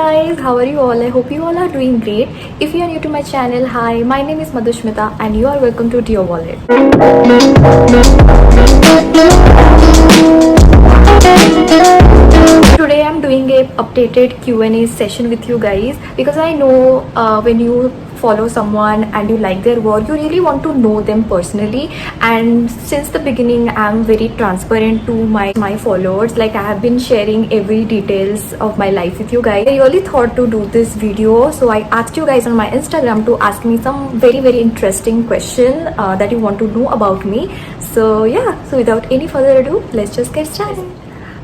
guys, how are you all? I hope you all are doing great. If you are new to my channel, hi, my name is Madhushmita and you are welcome to Dear Wallet. Today I'm doing a updated Q&A session with you guys because I know when you follow someone and you like their work, you really want to know them personally, and since the beginning I'm very transparent to my followers. Like, I have been sharing every details of my life with you guys. I really thought to do this video, so I asked you guys on my Instagram to ask me some very interesting question that you want to know about me. So yeah, so without any further ado, let's just get started.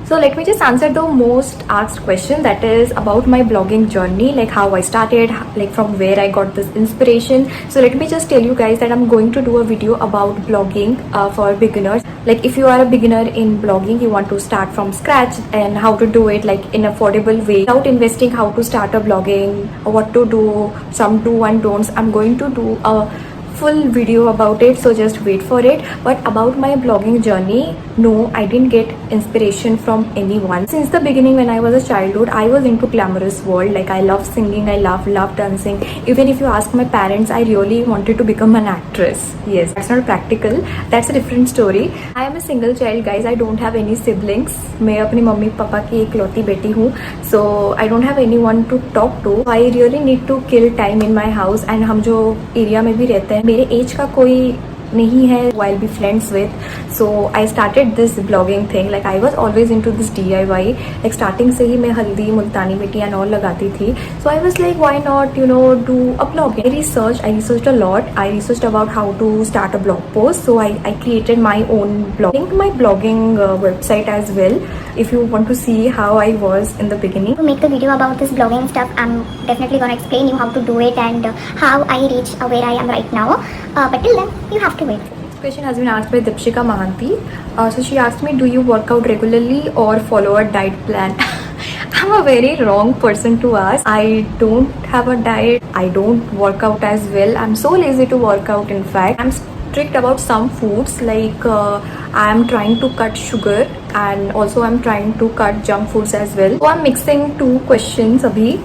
So let me just answer the most asked question, that is about my blogging journey, like how I started, like from where I got this inspiration. So let me just tell you guys that I'm going to do a video about blogging for beginners. Like, if you are a beginner in blogging, you want to start from scratch and how to do it like in affordable way without investing, how to start a blogging, or what to do, some do and don'ts. I'm going to do a full video about it, so just wait for it. But about my blogging journey, no, I didn't get inspiration from anyone. Since the beginning, when I was a childhood, I was into glamorous world. Like, I love singing, I love dancing. Even if you ask my parents, I really wanted to become an actress. Yes, that's not practical, that's a different story. I am a single child, guys. I don't have any siblings. मैं अपनी mummy papa की इकलौती बेटी हूँ, so I don't have anyone to talk to. I really need to kill time in my house, and हम जो area में भी रहते हैं, मेरे एज का कोई नहीं है who I'll be friends with. So I started this blogging thing. Like, I was always into this DIY. Like, starting से ही मैं हल्दी, मुल्तानी मिट्टी and all लगाती थी. So I was like, why not, you know, do a blog? I researched a lot. I researched about how to start a blog post. So I created my own blog. Link my blogging website as well if you want to see how I was in the beginning. To make the video about this blogging stuff, I'm definitely gonna explain you how to do it and how I reached where I am right now. But till then, you have to wait. This question has been asked by Dipshika Mahanti. So she asked me, do you work out regularly or follow a diet plan? I'm a very wrong person to ask. I don't have a diet. I don't work out as well. I'm so lazy to work out. In fact, I'm strict about some foods. Like, I'm trying to cut sugar, and also I'm trying to cut junk foods as well. So I'm mixing two questions abhi.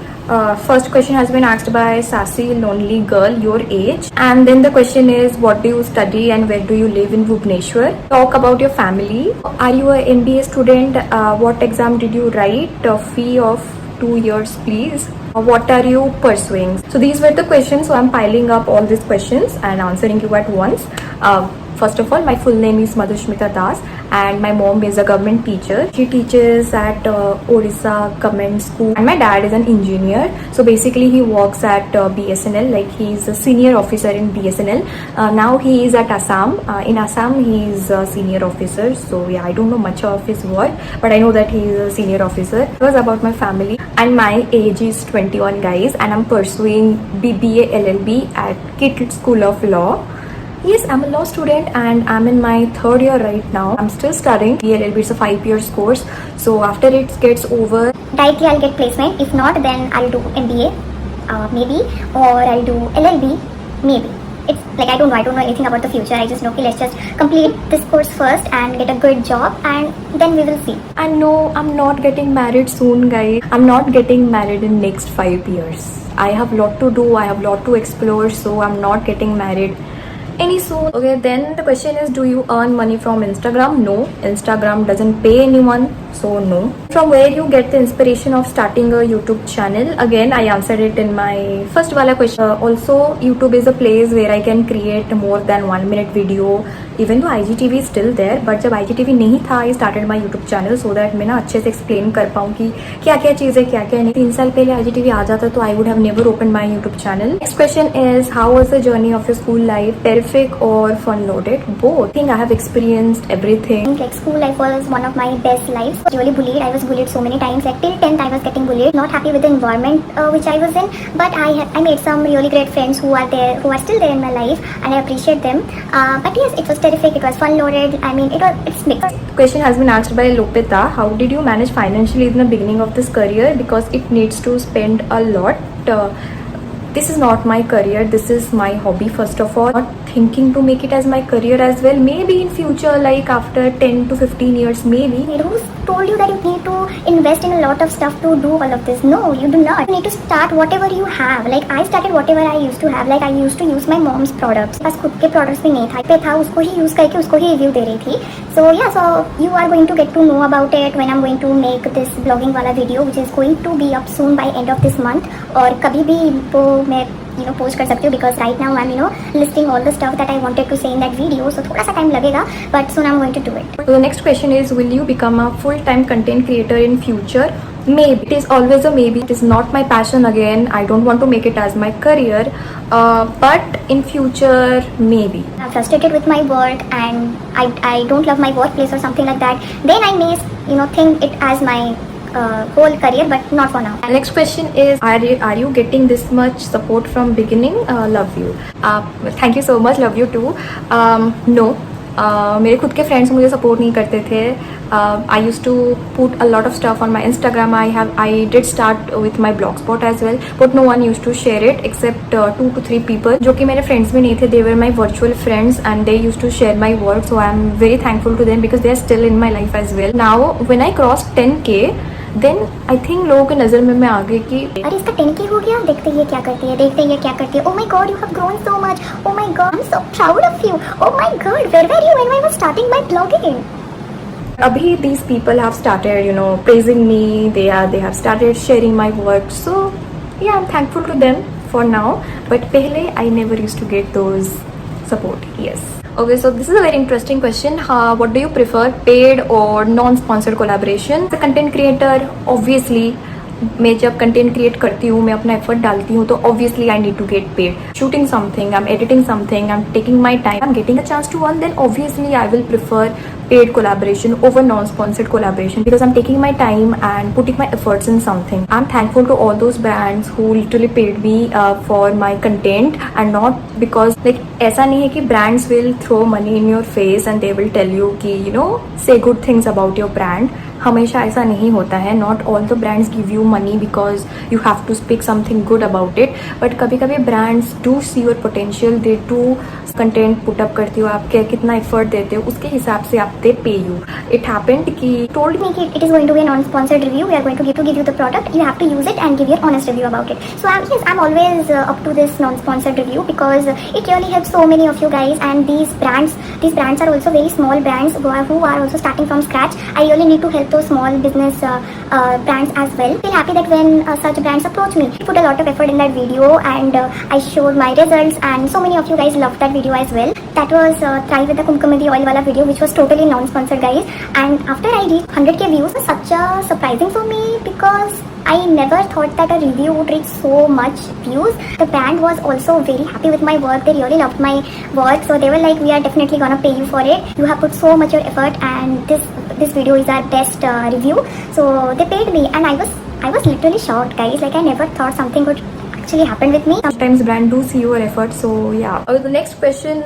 First question has been asked by Sassy Lonely Girl, your age, and then the question is, what do you study and where do you live in Bhubaneswar? Talk about your family. Are you a MBA student? What exam did you write? Fee of 2 years, please. What are you pursuing? So these were the questions. So I'm piling up all these questions and answering you at once. First of all, my full name is Madhushmita Das, and my mom is a government teacher. She teaches at Odisha Government School, and my dad is an engineer. So basically, he works at BSNL. Like, he's a senior officer in BSNL. Now he is at Assam. In Assam, he is a senior officer. So yeah, I don't know much of his work, but I know that he is a senior officer. It was about my family, and my age is 21, guys, and I'm pursuing BBA LLB at KIT School of Law. Yes, I'm a law student and I'm in my third year right now. I'm still studying LLB. It's a 5-year course. So after it gets over, Directly I'll get placement. If not, then I'll do MBA, maybe, or I'll do LLB, maybe. It's like, I don't know anything about the future. I just know, okay, let's just complete this course first and get a good job, and then we will see. and no, I'm not getting married soon, guys. I'm not getting married in next 5 years. I have lot to do. I have lot to explore. So I'm not getting married any soon. Okay, then the question is, do you earn money from Instagram? No, Instagram doesn't pay anyone, so no. From where you get the inspiration of starting a YouTube channel? Again, I answered it in my first wala question. Also, YouTube is a place where I can create more than 1 minute video. Even though IGTV is still there, but जब IGTV नहीं था, I started my YouTube channel so that मैं ना अच्छे से explain कर पाऊँ कि क्या क्या चीज़ें क्या क्या नहीं. 3 साल पहले IGTV आ जाता तो I would have never opened my YouTube channel. Next question is, how was the journey of your school life? Terrific or fun loaded? Both. I think I have experienced everything. Like, school life was one of my best lives. Really bullied. I was bullied so many times. Like, till 10th I was getting bullied. Not happy with the environment which I was in. But I made some really great friends who are still there in my life, and I appreciate them. But yes, it was terrific. It was fun loaded. I mean, it's mixed. Question has been asked by Lopita. How did you manage financially in the beginning of this career? Because it needs to spend a lot. This is not my career. This is my hobby, first of all. Not thinking to make it as my career as well. Maybe in future, like after 10 to 15 years, maybe. Who's told you that you need to invest in a lot of stuff to do all of this. No, you do not. You need to start whatever you have. Like I started whatever I used to have. Like I used to use my mom's products. बस खुद के products भी नहीं था, पे था उसको ही use करके उसको ही review दे रही थी. So yeah, so you are going to get to know about it when I'm going to make this blogging वाला video, which is going to be up soon by end of this month. और कभी भी वो मैं post कर सकती हूँ, because right now I'm listing all the stuff that I wanted to say in that video, so थोड़ा सा time लगेगा, but soon I'm going to do it. So the next question is, will you become a full-time content creator in future? Maybe. It is always a maybe. It is not my passion again. I don't want to make it as my career, but in future maybe. I'm frustrated with my work and I don't love my workplace or something like that, then I may think it as my whole career, but not for now. Next question is, are you getting this much support from beginning? Love you. Thank you so much. Love you too. No. मेरे खुद के friends मुझे support नहीं करते थे. I used to put a lot of stuff on my Instagram. I did start with my blogspot as well, but no one used to share it except 2 to 3 people जो कि मेरे friends भी नहीं थे. They were my virtual friends and they used to share my work, so I am very thankful to them because they are still in my life as well. Now when I crossed 10K, then I think लोगों की नज़र में मैं आ गई कि अरे इसका 10K हो गया, देखते ये क्या करती है, देखते ये क्या करती है. Oh my God, you have grown so much. Oh my God, I'm so proud of you. Oh my God, where were you when I was starting my blogging? Abhi these people have started praising me. They have started sharing my work, so yeah, I'm thankful to them for now, but pehle I never used to get those support. Yes. Okay, so this is a very interesting question. What do you prefer, paid or non-sponsored collaboration? As a content creator, obviously मैं जब content create करती हूँ, मैं अपना effort डालती हूँ, तो obviously I need to get paid. Shooting something, I am editing something, I am taking my time, I am getting a chance to earn, then obviously I will prefer paid collaboration over non-sponsored collaboration because I'm taking my time and putting my efforts in something. I'm thankful to all those brands who literally paid me for my content, and not because like ऐसा नहीं है कि brands will throw money in your face and they will tell you कि say good things about your brand. हमेशा ऐसा नहीं होता है. Not all the brands give you money because you have to speak something good about it, but कभी कभी brands do see your potential. They do content put up करती हो, आप कितना एफर्ट देते हो, उसके हिसाब से आप दे पे यू. इट हैपेंड कि told me it is going to be a non-sponsored review. We are going to give you the product. You have to use it and give your honest review about it. So I'm always up to this non-sponsored review because it really helps so many of you guys. And these brands are also very small brands who are also starting from scratch. I really need to help those small business brands as well. I feel happy that when such brands approach me, I put a lot of effort in that video and I showed my results, and so many of you guys loved that video as well. That was Try with the Kumkumadi oil wala video, which was totally non-sponsored, guys. And after I reached 100K views, it was such a surprising for me because I never thought that a review would reach so much views. The brand was also very happy with my work. They really loved my work, so they were like, we are definitely gonna pay you for it. You have put so much your effort, and this video is our best review. So they paid me, and I was literally shocked, guys. Like I never thought something would actually happen with me. Sometimes brand do see your effort, so yeah. The next question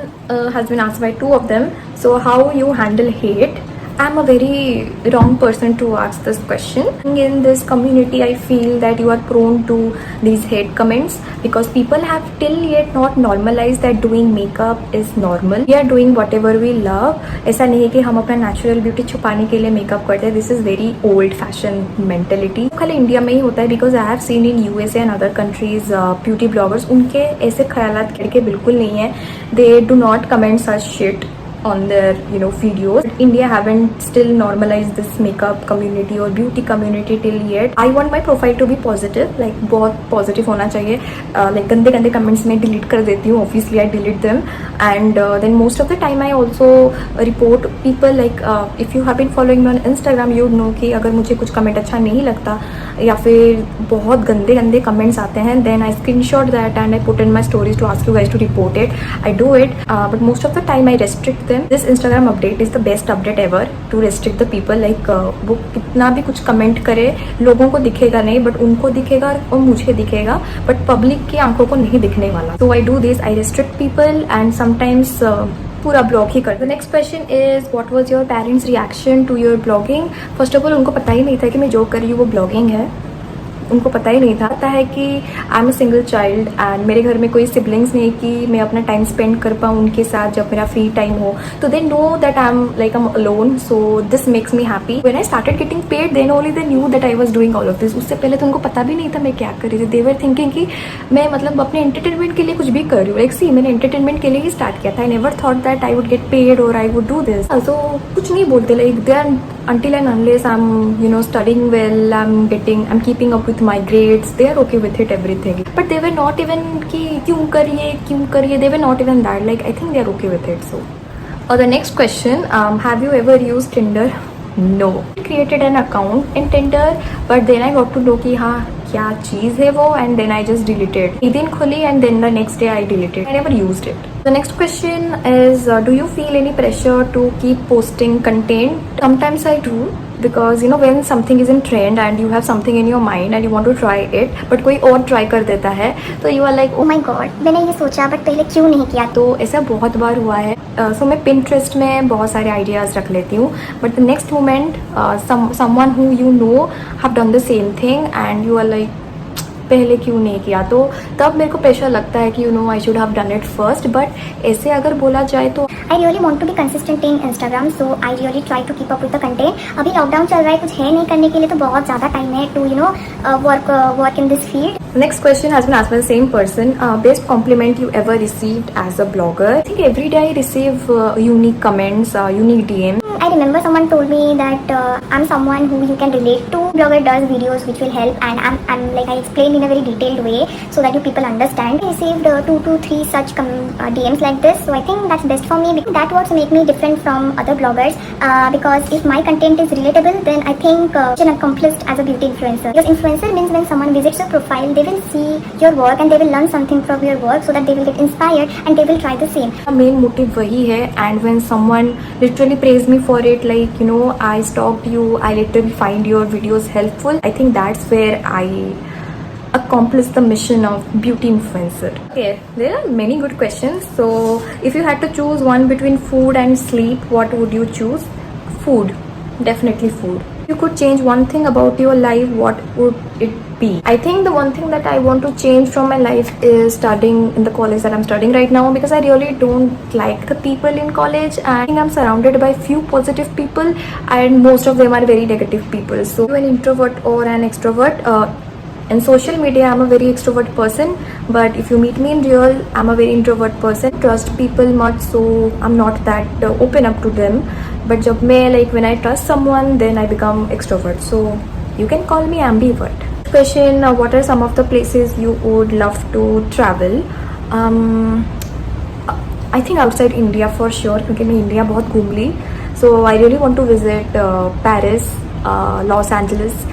has been asked by 2 of them. So how you handle hate? I'm a very wrong person to ask this question. In this community, I feel that you are prone to these hate comments because people have till yet not normalized that doing makeup is normal. We are doing whatever we love. ऐसा नहीं है कि हम अपना natural beauty छुपाने के लिए makeup करते हैं. This is very old fashion mentality. खाली इंडिया में ही होता है because I have seen in USA and other countries beauty bloggers उनके ऐसे ख्यालात करके बिल्कुल नहीं है. They do not comment such shit on their videos. India haven't still normalized this makeup community or beauty community till yet. I want my profile to be positive, like बहुत positive होना चाहिए. Like गंदे comments मैं delete कर देती हूँ. Obviously I delete them, and then most of the time I also report people. Like if you have been following me on Instagram, you know कि अगर मुझे कुछ comment अच्छा नहीं लगता या फिर बहुत गंदे comments आते हैं, then I screenshot that and I put in my stories to ask you guys to report it. I do it, but most of the time I restrict them. This Instagram update is the best update ever to restrict the people. Like वो कितना भी कुछ comment करे, लोगों को दिखेगा नहीं, but उनको दिखेगा और मुझे दिखेगा, बट पब्लिक की आंखों को नहीं दिखने वाला. So I do this, I restrict people and sometimes पूरा ब्लॉग ही कर. The next question is, what was your parents' reaction to your blogging? First of all, उनको पता ही नहीं था कि मैं जो कर रही हूँ वो ब्लॉगिंग है. उनको पता ही नहीं था। पता है कि I am a single child and मेरे घर में कोई सिबलिंग्स नहीं कि मैं अपना टाइम स्पेंड कर पाऊँ उनके साथ जब मेरा फ्री टाइम हो। तो they know that I am like I am alone, so this makes me happy. When I started getting paid then only they knew that I was doing all of this. उससे पहले तो उनको पता भी नहीं था मैं क्या कर रही थी। दे वर थिंकिंग कि मैं मतलब अपने एंटरटेनमेंट के लिए कुछ भी कर रही हूँ। लाइक सी, मैंने एंटरटेनमेंट के लिए ही स्टार्ट किया था। I never thought that I would get paid और आई वुड डू दिस। तो कुछ नहीं बोलते, like they are until and unless I'm studying well, I'm keeping up with my grades, they are okay with it, everything. But they were not even कि क्यों करिए, they were not even that. Like I think they are okay with it. So the next question, have you ever used Tinder? No. I created an account in Tinder, but then I got to know कि हाँ क्या चीज़ है वो, and then I just deleted. एक दिन खुली and then the next day I deleted. I never used it. The next question is, do you feel any pressure to keep posting content? Sometimes I do. Because when something is in trend and you have something in your mind and you want to try it, but कोई और try कर देता है, तो you are like, oh my god, मैंने ये सोचा but पहले क्यों नहीं किया। तो ऐसा बहुत बार हुआ है। सो मैं Pinterest में बहुत सारे आइडियाज़ रख लेती हूँ, but the next moment someone who you know have done the same thing and you are like, पहले क्यों नहीं किया। तो तब मेरे को प्रेशर लगता है कि I should have done it first. But ऐसे अगर बोला जाए तो I really want to be consistent in Instagram, so I really try to keep up with the content. अभी लॉकडाउन चल रहा है, कुछ है नहीं करने के लिए, तो बहुत ज़्यादा टाइम है to work in this field. Next question has been asked by the same person. Best compliment you ever received as a blogger? I think every day I receive unique comments, unique DMs. I remember someone told me that I'm someone who you can relate to. Blogger does videos which will help, and I'm like I explained in a very detailed way so that you people understand. I received 2 to 3 such DMs like this, so I think that's best for me. That what make me different from other bloggers, because if my content is relatable, then I think I'm accomplished as a beauty influencer. Because influencer means when someone visits your profile, they will see your work and they will learn something from your work, so that they will get inspired and they will try the same. Main motive वही है, and when someone literally praise me for it, like I stalked you, I literally find your videos helpful, I think that's where I accomplish the mission of beauty influencer. Okay, there are many good questions. So if you had to choose one between food and sleep, what would you choose? Food, definitely food. If you could change one thing about your life, what would it be? I think the one thing that I want to change from my life is studying in the college that I'm studying right now, because I really don't like the people in college, and I think I'm surrounded by few positive people and most of them are very negative people. So an introvert or an extrovert, in social media I'm a very extrovert person, but if you meet me in real, I'm a very introvert person. Trust people much, so I'm not that open up to them. But jab main when I trust someone, then I become extrovert, so you can call me ambivert. Question, what are some of the places you would love to travel? I think outside India for sure, क्योंकि मैं India बहुत घूम ली. So I really want to visit Paris, Los Angeles,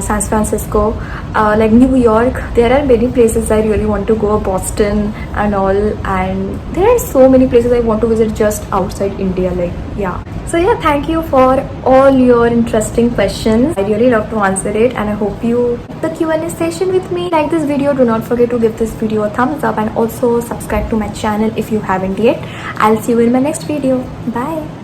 San Francisco, like New York. There are many places I really want to go, Boston and all, and there are so many places I want to visit just outside India, like yeah. So yeah, thank you for all your interesting questions. I really love to answer it, and I hope you like the Q&A session with me. Like this video, do not forget to give this video a thumbs up and also subscribe to my channel if you haven't yet. I'll see you in my next video. Bye.